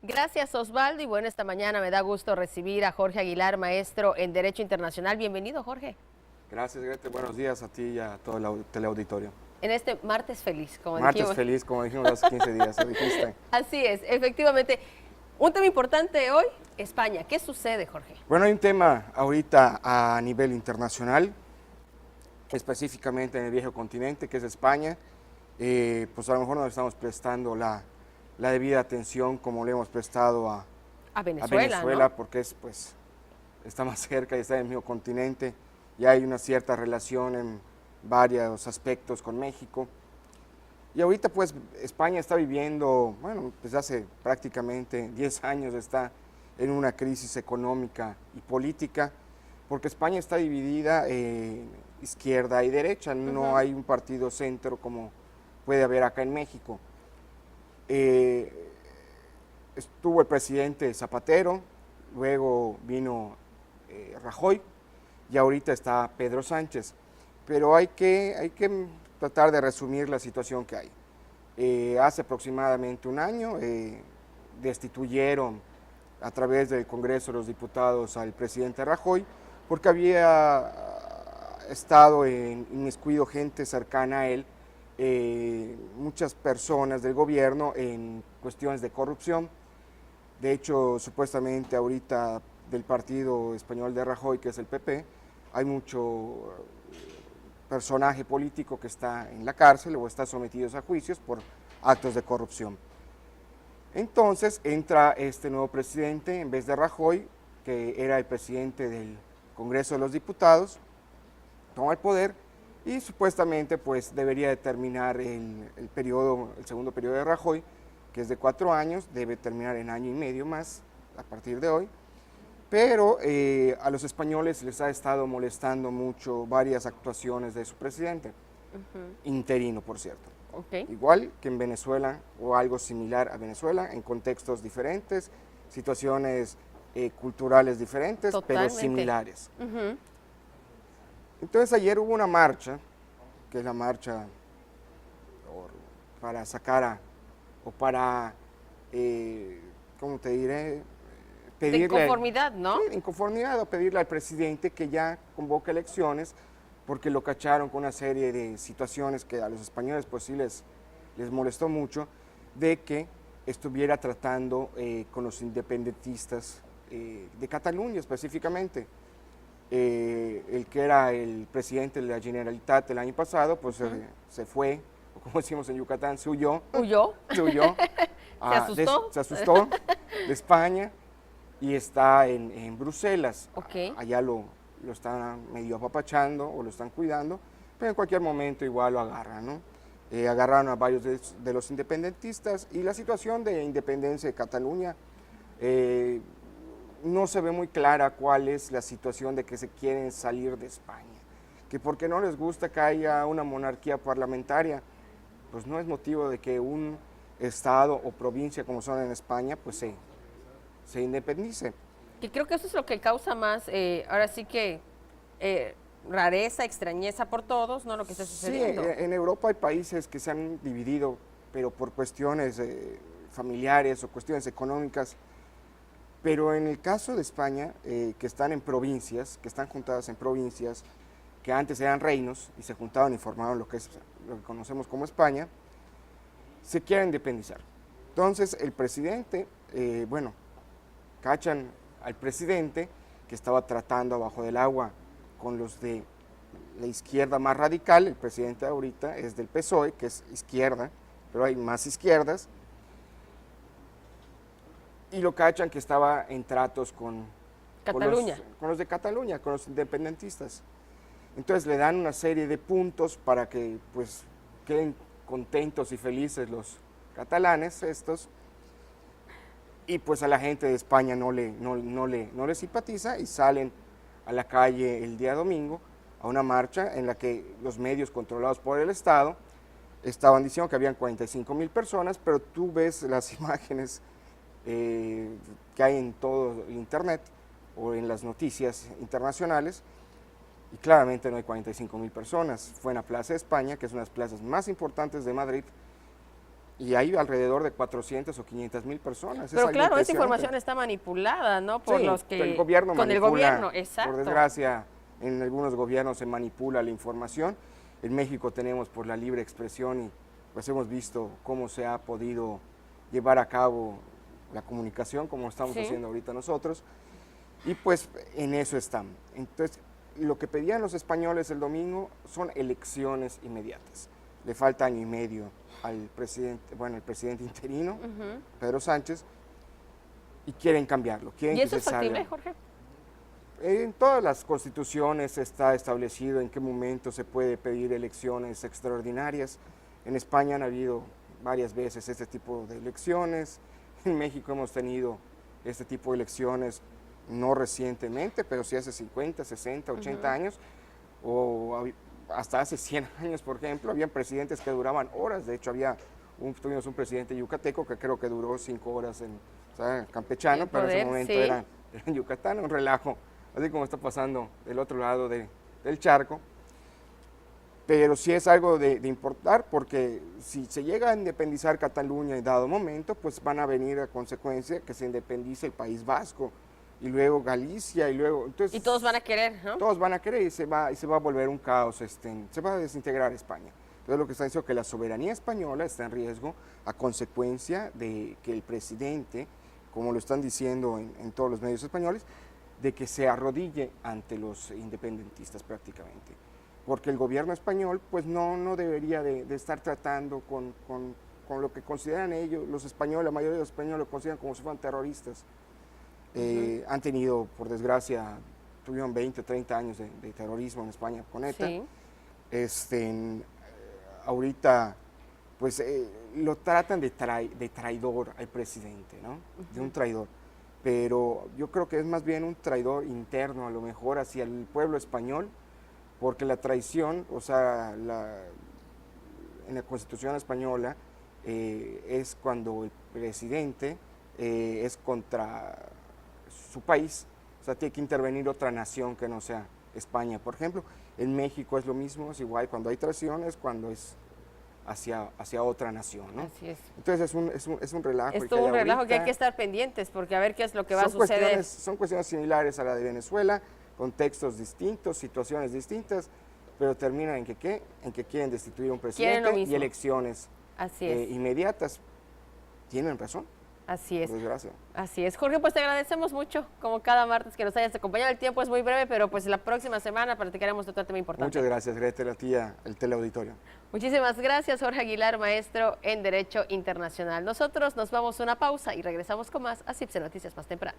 Gracias, Osvaldo. Y bueno, esta mañana me da gusto recibir a Jorge Aguilar, maestro en Derecho Internacional. Bienvenido, Jorge. Gracias, Grete. Buenos días a ti y a todo el teleauditorio. En este martes feliz, como Martes dijimos. feliz, como dijimos hace 15 días, lo dijiste. Así es, efectivamente. Un tema importante hoy, España. ¿Qué sucede, Jorge? Bueno, hay un tema ahorita a nivel internacional, específicamente en el viejo continente, que es España. Pues a lo mejor no le estamos prestando la debida atención como le hemos prestado A a Venezuela, Venezuela, ¿no? porque está más cerca y está en el mismo continente, y hay una cierta relación en varios aspectos con México. Y ahorita pues España está viviendo, bueno, pues hace prácticamente 10 años está en una crisis económica y política, porque España está dividida en izquierda y derecha, no hay un partido centro como puede haber acá en México. Eh, Estuvo el presidente Zapatero, luego vino Rajoy y ahorita está Pedro Sánchez. Pero hay que tratar de resumir la situación que hay. Hace aproximadamente un año destituyeron a través del Congreso de los Diputados al presidente Rajoy porque había estado inmiscuido gente cercana a él, muchas personas del gobierno en cuestiones de corrupción. De hecho, supuestamente ahorita del partido español de Rajoy, que es el PP, hay mucho personaje político que está en la cárcel o está sometido a juicios por actos de corrupción. Entonces entra este nuevo presidente, en vez de Rajoy, que era el presidente del Congreso de los Diputados, toma el poder y supuestamente pues debería de terminar el segundo periodo de Rajoy, que es de 4 años, debe terminar en año y medio más a partir de hoy. Pero a los españoles les ha estado molestando mucho varias actuaciones de su presidente, interino por cierto. Okay. Igual que en Venezuela o algo similar a Venezuela, en contextos diferentes, situaciones culturales diferentes, Totalmente. pero similares. Entonces ayer hubo una marcha, que es la marcha para sacar o para, ¿cómo te diré? De inconformidad, ¿no? Sí, de inconformidad o pedirle al presidente que ya convoque elecciones porque lo cacharon con una serie de situaciones que a los españoles pues sí les molestó mucho, de que estuviera tratando con los independentistas de Cataluña específicamente. El que era el presidente de la Generalitat el año pasado, pues se fue, o como decimos en Yucatán, se huyó. ¿Huyó? Se huyó. ¿Se asustó? Se asustó de España y está en Bruselas. Ok. Allá lo están medio apapachando o lo están cuidando, pero en cualquier momento igual lo agarran, ¿no? Agarraron a varios de los independentistas y la situación de independencia de Cataluña no se ve muy clara cuál es la situación de que se quieren salir de España, que porque no les gusta que haya una monarquía parlamentaria, pues no es motivo de que un estado o provincia como son en España, pues se independice. Que creo que eso es lo que causa más, ahora sí que rareza, extrañeza por todos, ¿no? Lo que está sucediendo. Sí, en Europa hay países que se han dividido, pero por cuestiones familiares o cuestiones económicas. Pero en el caso de España, que están en provincias, que están juntadas en provincias, que antes eran reinos y se juntaban y formaron lo que conocemos como España, se quieren independizar. Entonces el presidente, cachan al presidente que estaba tratando abajo del agua con los de la izquierda más radical. El presidente ahorita es del PSOE, que es izquierda, pero hay más izquierdas, y lo cachan que estaba en tratos con los de Cataluña, con los independentistas. Entonces le dan una serie de puntos para que pues queden contentos y felices los catalanes estos, y pues a la gente de España no le simpatiza y salen a la calle el día domingo a una marcha en la que los medios controlados por el Estado estaban diciendo que habían 45,000 personas, pero tú ves las imágenes que hay en todo el internet o en las noticias internacionales y claramente no hay 45,000 personas. Fue en la Plaza de España, que es una de las plazas más importantes de Madrid, y hay alrededor de 400 o 500,000 personas. Es Pero algo claro, esa impresionante. información está manipulada, ¿no? Por Sí, los que... el gobierno con el manipula, gobierno, exacto. por desgracia, en algunos gobiernos se manipula la información. En México tenemos por la libre expresión y pues hemos visto cómo se ha podido llevar a cabo la comunicación, como estamos Sí. haciendo ahorita nosotros, y pues en eso están. Entonces, lo que pedían los españoles el domingo son elecciones inmediatas. Le falta año y medio al presidente, bueno, el presidente interino, Ujú. Pedro Sánchez, y quieren cambiarlo. Quieren ¿Y que eso es se salga. factible, Jorge? En todas las constituciones está establecido en qué momento se puede pedir elecciones extraordinarias. En España han habido varias veces este tipo de elecciones. En México hemos tenido este tipo de elecciones no recientemente, pero sí hace 50, 60, 80 años, o hasta hace 100 años, por ejemplo. Habían presidentes que duraban horas. De hecho, tuvimos un presidente yucateco que creo que duró 5 horas o sea, campechano, El pero en ese poder, momento sí. era en Yucatán, un relajo, así como está pasando del otro lado del charco. Pero sí es algo de importar, porque si se llega a independizar Cataluña en dado momento, pues van a venir a consecuencia que se independice el País Vasco, y luego Galicia, y luego... Entonces, Y todos van a querer, ¿no? todos van a querer y se va a volver un caos, se va a desintegrar España. Entonces lo que está diciendo es que la soberanía española está en riesgo a consecuencia de que el presidente, como lo están diciendo en todos los medios españoles, de que se arrodille ante los independentistas prácticamente. Porque el gobierno español pues no debería de estar tratando con lo que consideran ellos, los españoles, la mayoría de los españoles lo consideran como si fueran terroristas. Han tenido, por desgracia, tuvieron 20, 30 años de terrorismo en España con ETA. Sí. Ahorita, pues lo tratan de traidor al presidente, ¿no? De un traidor. Pero yo creo que es más bien un traidor interno, a lo mejor, hacia el pueblo español, porque la traición, o sea, en la Constitución española, es cuando el presidente es contra su país, o sea, tiene que intervenir otra nación que no sea España, por ejemplo. En México es lo mismo, es igual, cuando hay traición es cuando es hacia otra nación, ¿no? Así es. Entonces es un relajo. Es todo un relajo que hay que estar pendientes, porque a ver qué es lo que va a suceder. Son cuestiones similares a la de Venezuela, contextos distintos, situaciones distintas, pero terminan en que ¿qué? En que quieren destituir a un presidente y elecciones inmediatas. Tienen razón. Así es. Por desgracia. Así es. Jorge, pues te agradecemos mucho, como cada martes, que nos hayas acompañado. El tiempo es muy breve, pero pues la próxima semana platicaremos de otro tema importante. Muchas gracias, Gretel, a ti, al teleauditorio. Muchísimas gracias, Jorge Aguilar, maestro en Derecho Internacional. Nosotros nos vamos a una pausa y regresamos con más a CIPSE Noticias más temprano.